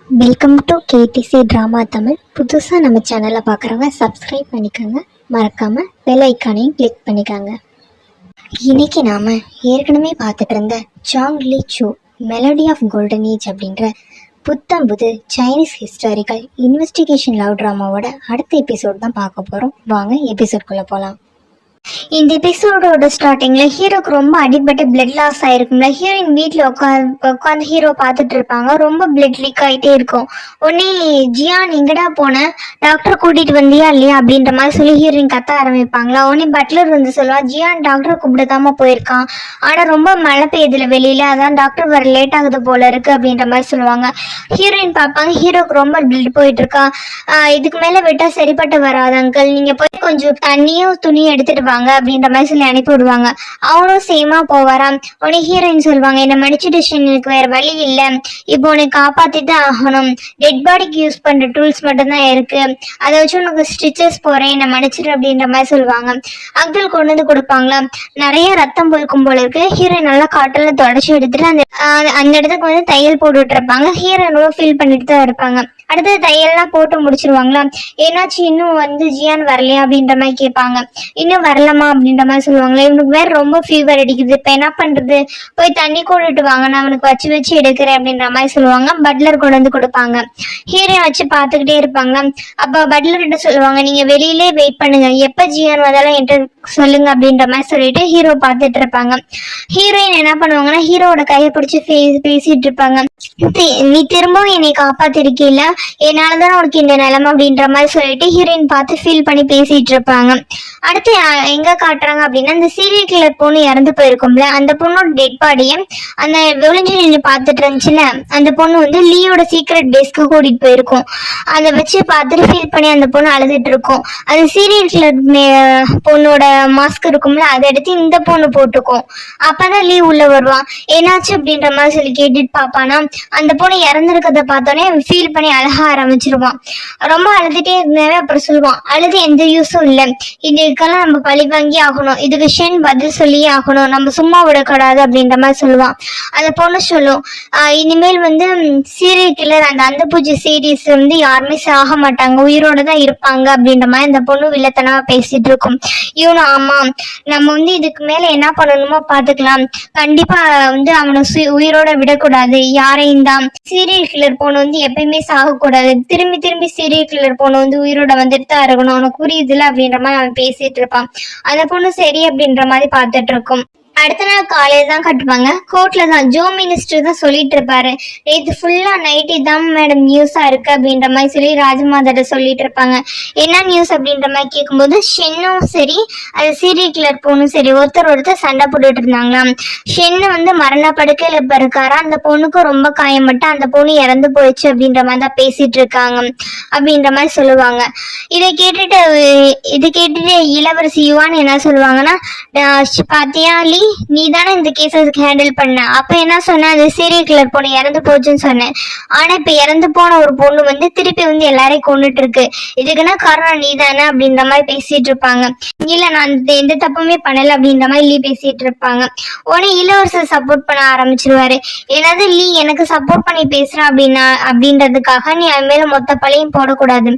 Welcome to KTC drama Tamil. புதுசாக நம்ம சேனலை பார்க்குறவங்க சப்ஸ்கிரைப் பண்ணிக்கோங்க, மறக்காமல் பெல் ஐக்கானையும் கிளிக் பண்ணிக்கோங்க. இன்றைக்கி நாம் ஏற்கனவே பார்த்துட்டு இருந்த ஜாங் லீ சூ மெலடி ஆஃப் கோல்டன் ஏஜ் அப்படின்ற புது சைனீஸ் ஹிஸ்டாரிக்கல் இன்வெஸ்டிகேஷன் லவ் ட்ராமாவோட அடுத்த எபிசோட் தான் பார்க்க போகிறோம். வாங்க எபிசோட்குள்ளே போகலாம். இந்த எபிசோடோட ஸ்டார்டிங்ல ஹீரோக்கு ரொம்ப அடிபட்டு பிளட் லாஸ் ஆயிருக்கும்ல. ஹீரோயின் வீட்டில் உட்காந்து ஹீரோ பார்த்துட்டு இருப்பாங்க. ரொம்ப பிளட் லீக் ஆகிட்டே இருக்கும். உடனே ஜியான் எங்கடா போன, டாக்டர் கூட்டிட்டு வந்தியா இல்லையா அப்படின்ற மாதிரி சொல்லி ஹீரோயின் கத்த ஆரம்பிப்பாங்களா. உடனே பட்லர் வந்து சொல்லுவா, ஜியான் டாக்டர் கூப்பிடாம போயிருக்கான், ஆனால் ரொம்ப மழை பெய்யுதுல வெளியில, அதான் டாக்டர் வர லேட் ஆகுது போல இருக்கு அப்படின்ற மாதிரி சொல்லுவாங்க. ஹீரோயின் பார்ப்பாங்க, ஹீரோக்கு ரொம்ப பிளட் போயிட்டு இருக்கா. இதுக்கு மேலே விட்டா சரிப்பட்டு வராது அங்கிள், நீங்க போய் கொஞ்சம் தண்ணியும் துணியும் எடுத்துட்டு வாங்க அப்படின்ற மாதிரி சொல்லி அனுப்பி விடுவாங்க. அவனும் சேமா போவாராம். உடனே ஹீரோயின் சொல்லுவாங்க, என்ன மன்னிச்சிடுச்சு, எனக்கு வேற வழி இல்லை, இப்போ உனக்கு காப்பாத்திட்டு ஆகணும், டெட் பாடிக்கு யூஸ் பண்ற டூல்ஸ் மட்டும் தான் இருக்கு, அதை வச்சு உனக்கு ஸ்டிச்சஸ் போறேன், என்ன மன்னிச்சிடு அப்படின்ற மாதிரி சொல்லுவாங்க. அங்கிள் கொண்டு வந்து கொடுப்பாங்களா. நிறைய ரத்தம் போயிருக்கும் போல இருக்கு. ஹீரோயின் நல்லா காட்டில் தொடச்சி எடுத்துட்டு அந்த இடத்துக்கு வந்து தையல் போட்டுட்டு இருப்பாங்க. ஹீரோயினும் ஃபீல் பண்ணிட்டு தான் இருப்பாங்க. அடுத்தது தையல்லாம் போட்டு முடிச்சிருவாங்களா. ஏன்னாச்சு இன்னும் வந்து ஜியான் வரலையா அப்படின்ற மாதிரி கேட்பாங்க. இன்னும் வரலாமா அப்படின்ற மாதிரி சொல்லுவாங்களா. இவனுக்கு வேற ரொம்ப ஃபீவர் அடிக்குது, இப்ப என்ன பண்றது, போய் தண்ணி கூட்டிட்டு வாங்க, நான் அவனுக்கு வச்சு எடுக்கிறேன் அப்படின்ற மாதிரி சொல்லுவாங்க. பட்லர் கொண்டு வந்து கொடுப்பாங்க. ஹீரோயின் வச்சு பார்த்துக்கிட்டே இருப்பாங்களா. அப்ப பட்லர் கிட்ட சொல்லுவாங்க, நீங்க வெளியிலே வெயிட் பண்ணுங்க, எப்ப ஜியான் வந்தாலும் என்கிட்ட சொல்லுங்க அப்படின்ற மாதிரி சொல்லிட்டு ஹீரோ பார்த்துட்டு இருப்பாங்க. ஹீரோயின் என்ன பண்ணுவாங்கன்னா ஹீரோட கையை பிடிச்சி பேசிட்டு இருப்பாங்க. நீ திரும்பவும் என்னை காப்பாத்திருக்கீல்ல, என்னாலதான் உனக்கு இந்த நிலைமை அப்படின்ற மாதிரி சொல்லிட்டு ஹீரோயின் பார்த்து ஃபீல் பண்ணி பேசிட்டு இருப்பாங்க. அடுத்து எங்க காட்டுறாங்க அப்படின்னா, அந்த சீரியல் கில்லர் பொண்ணு இறந்து போயிருக்கும்ல, அந்த பொண்ணோட டெட் பாடியை அந்த ஒளிஞ்சு நின்று பார்த்துட்டு இருந்துச்சுல, அந்த பொண்ணு வந்து லீயோட சீக்ரெட் பேஸ்க்கு கூட்டிட்டு போயிருக்கும். அதை வச்சு பார்த்துட்டு ஃபீல் பண்ணி அந்த பொண்ணு அழுதுட்டு இருக்கும். அந்த சீரியல் கில்லர் பொண்ணோட மாஸ்க் இருக்கும்ல, அதை எடுத்து இந்த பொண்ணு போட்டுக்கும். அப்பதான் லீ உள்ள வருவான். என்னாச்சு அப்படின்ற மாதிரி சொல்லி கேட்டுட்டு பாப்பானா, அந்த பொண்ணு இறந்துருக்கத பார்த்தோன்னே ஃபீல் பண்ணி அழக ஆரம்பிச்சிருவான். ரொம்ப அழுதுட்டே இருந்தாவே அப்புறம் சொல்லுவான், அழுது எந்த யூஸும் இல்லை, இதுக்கெல்லாம் நம்ம பழி வாங்கி ஆகணும், இதுக்கு ஷென் பதில் சொல்லியே ஆகணும், நம்ம சும்மா விடக்கூடாது அப்படின்ற மாதிரி சொல்லுவான். அந்த பொண்ணு சொல்லும், இனிமேல் வந்து சீரியல் கில்லர் அந்த பூஜை சீரீஸ் வந்து யாருமே சாக மாட்டாங்க, உயிரோட தான் இருப்பாங்க அப்படின்ற மாதிரி அந்த பொண்ணு வில்லத்தனமா பேசிட்டு இருக்கும். இவனும் ஆமா, நம்ம வந்து இதுக்கு மேல என்ன பண்ணணுமோ பாத்துக்கலாம், கண்டிப்பா வந்து அவனை உயிரோட விடக்கூடாது, யாரையும் தான். சீரியல் கில்லர் பொண்ணு வந்து எப்பயுமே சாகக்கூடாது, திரும்பி சீரியல் கில்லர் பொண்ணு வந்து உயிரோட வந்துட்டு தான் இருக்கணும், அவனுக்கு புரியுதுல அப்படின்ற மாதிரி அவன் பேசிட்டு இருப்பான். அந்த பொண்ணு சரி அப்படின்ற மாதிரி பார்த்துட்டு இருக்கும். அடுத்த நாள் காலையில தான் கட்டுவாங்க. கோர்ட்ல தான் ஜோ மினிஸ்டர் தான் சொல்லிட்டு இருப்பாரு, நேற்று ஃபுல்லா நைட்டு தான் மேடம் நியூஸா இருக்கு அப்படின்ற மாதிரி சொல்லி ராஜமாதாட்ட சொல்லிட்டு இருப்பாங்க. என்ன நியூஸ் அப்படின்ற மாதிரி கேட்கும்போது, ஷென்னும் சரி அது சீரியல் கில்லர் பொண்ணும் சரி ஒருத்தர் சண்டை போட்டுட்டு இருந்தாங்களாம். ஷென்னு வந்து மரண படுக்கையில இருக்காரா, அந்த பொண்ணுக்கும் ரொம்ப காயப்பட்டு அந்த பொண்ணு இறந்து போயிடுச்சு அப்படின்ற மாதிரி தான் பேசிட்டு இருக்காங்க அப்படின்ற மாதிரி சொல்லுவாங்க. இதை கேட்டுட்டு இளவரசி யுவான் என்ன சொல்லுவாங்கன்னா, பாத்தியா லீ, நீ தானே இந்த கேஸுக்கு ஹேண்டில் பண்ண, அப்ப என்ன சொன்ன, அது சீரியல் கில்லர் பொண்ணு இறந்து போச்சுன்னு சொன்னேன், ஆனா இப்ப இறந்து போன ஒரு பொண்ணு வந்து திருப்பி வந்து எல்லாரையும் கொண்டுட்டு இருக்கு, இதுக்குன்னா காரணம் நீ தானே அப்படின்ற மாதிரி பேசிட்டு இருப்பாங்க. இல்ல நான் எந்த தப்புமே பண்ணல அப்படின்ற மாதிரி லீ பேசிட்டு இருப்பாங்க. உடனே இளவரசர் சப்போர்ட் பண்ண ஆரம்பிச்சிருவாரு. ஏதாவது லீ எனக்கு சப்போர்ட் பண்ணி பேசுறான் அப்படின்றதுக்காக நீ அது மேல மொத்த பழையும் போடக்கூடாது,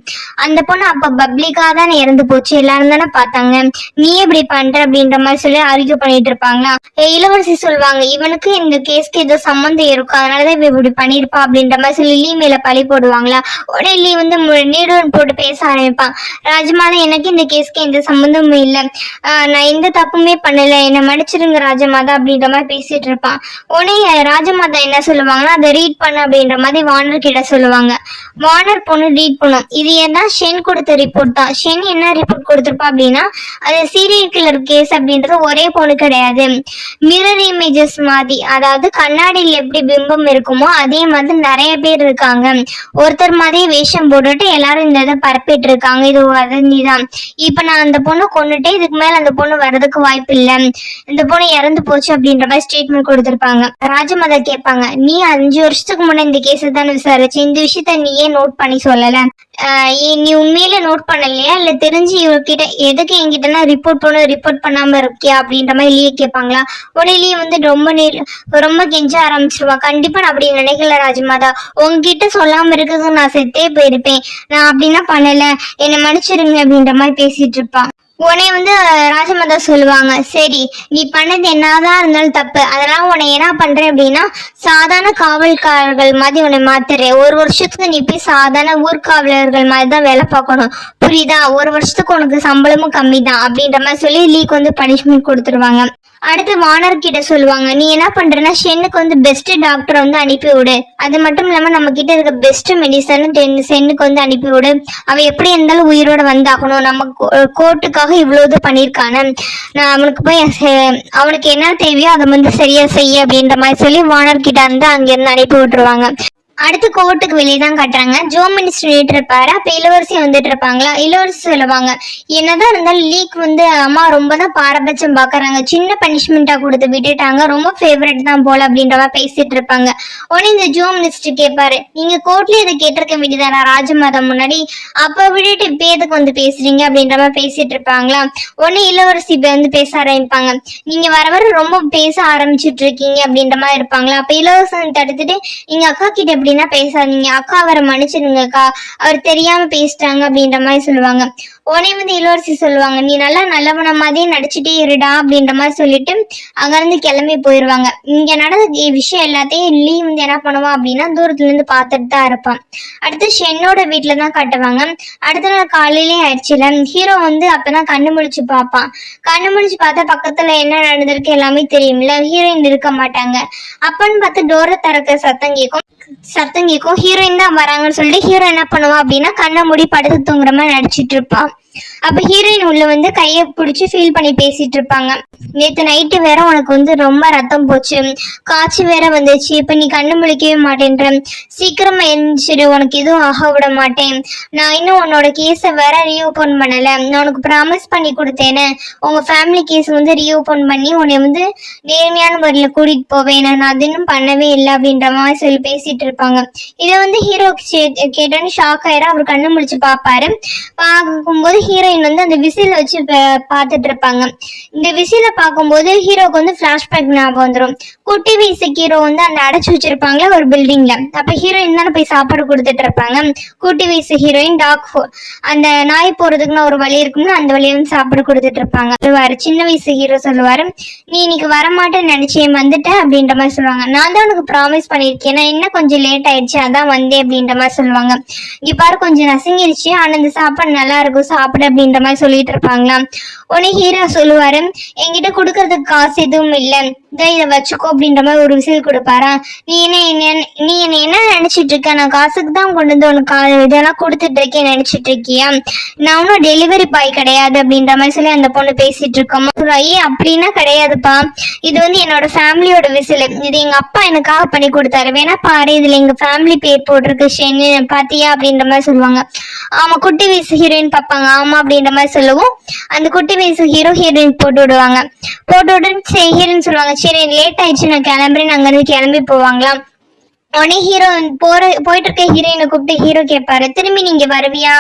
அந்த பொண்ணு அப்ப பப்ளிக்கா தானே இறந்து போச்சு, எல்லாரும் தானே பார்த்தாங்க, நீ எப்படி பண்ற அப்படின்ற மாதிரி சொல்லி ஆர்கியூ பண்ணிட்டு இருப்பாங்களா. இளவரசி சொல்லுவாங்க, இவனுக்கு இந்த கேஸ்க்கு ஏதோ சம்மந்தம் இருக்கும், அதனாலதான் இவ இப்படி பண்ணிருப்பா அப்படின்ற மாதிரி சொல்லி லீ மேல பழி போடுவாங்களா. உடனே லீ வந்து நீடுவன் போட்டு பேச ஆரம்பிப்பான். ராஜமாதா, எனக்கு இந்த கேஸ்க்கு எந்த சம்மந்தமும் இல்லை, நான் எந்த தப்புமே பண்ணல, என்னை மன்னிச்சிருங்க ராஜமாதா அப்படின்ற மாதிரி பேசிட்டு இருப்பான். உடனே ராஜமாதா என்ன சொல்லுவாங்கன்னா, அதை ரீட் பண்ண அப்படின்ற மாதிரி வார்னர் கிட்ட சொல்லுவாங்க. வார்னர் பொண்ணு ரீட் பண்ணும். இது ஏன்னா ஷென் கொடுத்த ரிப்போர்ட் தான். ஷென் என்ன ரிப்போர்ட் கொடுத்திருப்பா அப்படின்னா, அது சீரியல் கில்லர் கேஸ் அப்படின்றது ஒரே பொண்ணு கிடையாது, மிரர் இமேஜஸ் மாதிரி, அதாவது கண்ணாடியில் எப்படி பிம்பம் இருக்குமோ அதே மாதிரி நிறைய பேர் இருக்காங்க, ஒருத்தர் மாதிரியே வேஷம் போட்டுட்டு எல்லாரும் இந்த இதை பரப்பிட்டு இருக்காங்க, இது வதந்திதான், இப்ப நான் அந்த பொண்ணு கொண்டுட்டு இதுக்கு மேல அந்த பொண்ணு வர்றதுக்கு வாய்ப்பு இல்லை, இந்த பொண்ணு இறந்து போச்சு அப்படின்ற மாதிரி ஸ்டேட்மெண்ட் கொடுத்திருப்பாங்க. ராஜமாதா கேட்பாங்க, நீ 5 வருஷத்துக்கு முன்ன இந்த கேஸ் தானே விசாரிச்சு, இந்த விஷயத்த நீ ஏன் நோட் பண்ணி சொல்லல, நீ உண்மையில நோட் பண்ணலையா இல்ல தெரிஞ்சு இவர்கிட்ட எதுக்கு என்கிட்ட ரிப்போர்ட் பண்ணாம இருக்கியா அப்படின்ற மாதிரி லீ கேட்பாங்களா. உடனே லீ வந்து ரொம்ப கெஞ்ச ஆரம்பிச்சிருவா. கண்டிப்பா நான் அப்படி நினைக்கல ராஜமாதா, உங்ககிட்ட சொல்லாம இருக்கிறது நான் செத்தே போயிருப்பேன், நான் அப்படின்னா பண்ணல, என்னை மன்னிச்சிருங்க அப்படின்ற மாதிரி பேசிட்டு இருப்பான். உன்னை வந்து ராஜமாதா சொல்லுவாங்க, சரி நீ பண்ணது என்னதான் இருந்தாலும் தப்பு, அதனால உன்னை என்ன பண்றேன் அப்படின்னா சாதாரண காவல்காரர்கள் மாதிரி உன்னை மாத்துறேன். ஒரு வருஷத்துக்கு நீ போய் சாதாரண ஊர்காவலர்கள் மாதிரி தான் வேலை பார்க்கணும், புரியுதா? ஒரு வருஷத்துக்கு உனக்கு சம்பளமும் கம்மி தான் அப்படின்ற மாதிரி சொல்லி லீக்கு வந்து பனிஷ்மெண்ட் கொடுத்துருவாங்க. அடுத்து வானர் கிட்ட சொல்லுவாங்க, நீ என்ன பண்றேன்னா ஷென்னுக்கு வந்து பெஸ்ட் டாக்டர் வந்து அனுப்பி விடு, அது மட்டும் இல்லாம நம்ம கிட்ட இருக்க பெஸ்ட் மெடிசன் ஷென்னுக்கு வந்து அனுப்பி விடு, அவ எப்படி இருந்தாலும் உயிரோட வந்தாகணும், நம்ம கோர்ட்டுக்காக இவ்வளவு பண்ணியிருக்கானு, நான் அவனுக்கு போய் அவனுக்கு என்ன தேவையோ அதை வந்து சரியா செய்ய அப்படின்ற மாதிரி சொல்லி வானர் கிட்ட இருந்து அங்கிருந்து அனுப்பி விட்டுருவாங்க. அடுத்து கோர்ட்டுக்கு வெளியே தான் கட்டுறாங்க. ஜோ மினிஸ்டர் நின்றுட்டு இருப்பாரு. அப்ப இளவரசி வந்துட்டு இருப்பாங்களா. இளவரசி சொல்லுவாங்க, என்னதான் இருந்தாலும் லீக் வந்து அம்மா ரொம்ப தான் பாரபட்சம் பாக்குறாங்க, சின்ன பனிஷ்மெண்டா கொடுத்து விட்டுட்டாங்க, ரொம்ப ஃபேவரட் தான் போல அப்படின்ற மாதிரி பேசிட்டு இருப்பாங்க. உடனே இந்த ஜோ மினிஸ்டர் கேட்பாரு, நீங்க கோர்ட்ல இதை கேட்டிருக்க வேண்டியதானா ராஜமாதம் முன்னாடி, அப்ப விட்டுட்டு இப்ப எதுக்கு வந்து பேசுறீங்க அப்படின்ற மாதிரி பேசிட்டு இருப்பாங்களா. உடனே இளவரசி வந்து பேச ஆரம்பிப்பாங்க, நீங்க வர வர ரொம்ப பேச ஆரம்பிச்சுட்டு இருக்கீங்க அப்படின்ற மாதிரி இருப்பாங்களா. அப்ப இளவரசன் தடுத்துட்டு, எங்க அக்கா கிட்ட அப்படின்னா பேசாதீங்க, அக்கா அவரை மன்னிச்சிருங்கக்கா, அவர் தெரியாம பேசிட்டாங்க அப்படின்ற மாதிரி சொல்லுவாங்க. உடனே வந்து இளவரசி சொல்லுவாங்க, நீ நல்லா நல்லவன மாதிரியே நடிச்சுட்டே இருடா அப்படின்ற மாதிரி சொல்லிட்டு அங்க இருந்து கிளம்பி போயிருவாங்க. இங்க நடந்த விஷயம் எல்லாத்தையும் லீ வந்து என்ன பண்ணுவான் அப்படின்னா தூரத்துல இருந்து பார்த்துட்டு தான் இருப்பான். அடுத்து ஷென்னோட வீட்டுல தான் கட்டுவாங்க. அடுத்த நாள் காலையிலே ஆயிடுச்சுல, ஹீரோ வந்து அப்பதான் கண்ணு முழிச்சு பார்ப்பான். கண்ணு முழிச்சு பார்த்தா பக்கத்துல என்ன நடந்திருக்கு எல்லாமே தெரியும்ல, ஹீரோயின் இருக்க மாட்டாங்க. அப்பன்னு பார்த்து டோரை திறக்க சத்தம் கேட்கும். ஹீரோயின் தான் வராங்கன்னு சொல்லிட்டு ஹீரோ என்ன பண்ணுவான் அப்படின்னா கண்ணை மூடி படுத்து தூங்குற மாதிரி நடிச்சிட்டு இருப்பான். அப்ப ஹீரோயின் உள்ள வந்து கையை பிடிச்சி ஃபீல் பண்ணி பேசிட்டு இருப்பாங்க. நேத்து நைட்டு வேற உனக்கு வந்து ரொம்ப ரத்தம் போச்சு, காய்ச்சி வேற வந்துச்சு, இப்ப நீ கண்ணு முழிக்கவே மாட்டேன்ற, சீக்கிரமா எழுந்துச்சிடு, உனக்கு எதுவும் ஆக விட மாட்டேன், நான் இன்னும் உன்னோட கேஸை வேற ரீஓபன் பண்ணல, நான் உனக்கு ப்ராமிஸ் பண்ணி கொடுத்தேன்னு உங்க ஃபேமிலி கேஸ் வந்து ரீஓபன் பண்ணி உன்னை வந்து நேர்மையான முறையில கூட்டிட்டு போவேன், நான் அது இன்னும் பண்ணவே இல்லை அப்படின்ற மாதிரி சொல்லி பேசிட்டு இருப்பாங்க. இதை வந்து ஹீரோ கேட்டோன்னு ஷாக் ஆயிரும். அவர் கண்ணு முழிச்சு பார்ப்பாரு. பார்க்கும்போது ஹீரோயின் வந்து அந்த விசில வச்சு பார்த்துட்டு இருப்பாங்க. இந்த விசில பார்க்கும்போது ஹீரோக்கு வந்து பிளாஷ்பேக் ஞாபகம் வந்துடும். குட்டி வயசு ஹீரோ வந்து அந்த அடைச்சு வச்சிருப்பாங்களா ஒரு பில்டிங்ல, அப்ப ஹீரோயின் தானே போய் சாப்பாடு கொடுத்துட்டு இருப்பாங்க. குட்டி வயசு ஹீரோயின் அந்த நாய் போறதுக்குன்னு ஒரு வழி இருக்கும்னு அந்த வழியை வந்து சாப்பாடு கொடுத்துட்டு இருப்பாங்க. சொல்லுவாரு சின்ன வயசு ஹீரோ சொல்லுவாரு, நீ இன்னைக்கு வரமாட்டேன்னு நினைச்சேன் வந்துட்டேன் அப்படின்ற மாதிரி சொல்லுவாங்க. நான் தான் உனக்கு ப்ராமிஸ் பண்ணிருக்கேன், நான் என்ன கொஞ்சம் லேட் ஆயிடுச்சு அதான் வந்தேன் அப்படின்ற மாதிரி சொல்லுவாங்க. இங்க பாரு கொஞ்சம் நசுங்கிருச்சு, ஆனா இந்த சாப்பாடு நல்லா இருக்கும் சாப்பிடு அப்படின்ற மாதிரி சொல்லிட்டு இருப்பாங்களா. உடனே ஹீரோ சொல்லுவாரு, என்கிட்ட கொடுக்கறதுக்கு காசு எதுவும் இல்லை, இதை வச்சுக்கோ அப்படின்ற மாதிரி ஒரு விசில் கொடுப்பாரா. நீ என்ன நினைச்சிட்டு இருக்க, நான் காசுக்கு தான் கொண்டு வந்து உனக்கு இதெல்லாம் கொடுத்துட்டு இருக்கேன் நினைச்சிட்டு இருக்கியா, நான் ஒன்னும் டெலிவரி பாய் கிடையாது அப்படின்ற மாதிரி சொல்லி அந்த பொண்ணு பேசிட்டு இருக்கோம். அப்படின்னா கிடையாதுப்பா, இது வந்து என்னோட ஃபேமிலியோட விசில், இது எங்க அப்பா எனக்காக பண்ணி கொடுத்தாரு, வேணா பாரு இதுல எங்க ஃபேமிலி பேர் போட்டிருக்கு ஷென்னு பாத்தியா அப்படின்ற மாதிரி சொல்லுவாங்க. ஆமா குட்டி வயசு ஹீரோயின் பார்ப்பாங்க. ஆமா அப்படின்ற மாதிரி சொல்லவும் அந்த குட்டி வயசு ஹீரோயின் போட்டு விடுவாங்க. போட்டு விட்டு ஹீரோயின் சொல்லுவாங்க, சரி லேட் ஆயிடுச்சு நான் கிளம்புறேன், அங்க இருந்து கிளம்பி போவாங்களாம். உடனே ஹீரோ போயிட்டு இருக்க ஹீரோயினை கூப்பிட்டு ஹீரோ கேட்பாரு, திரும்பி நீங்க வருவியா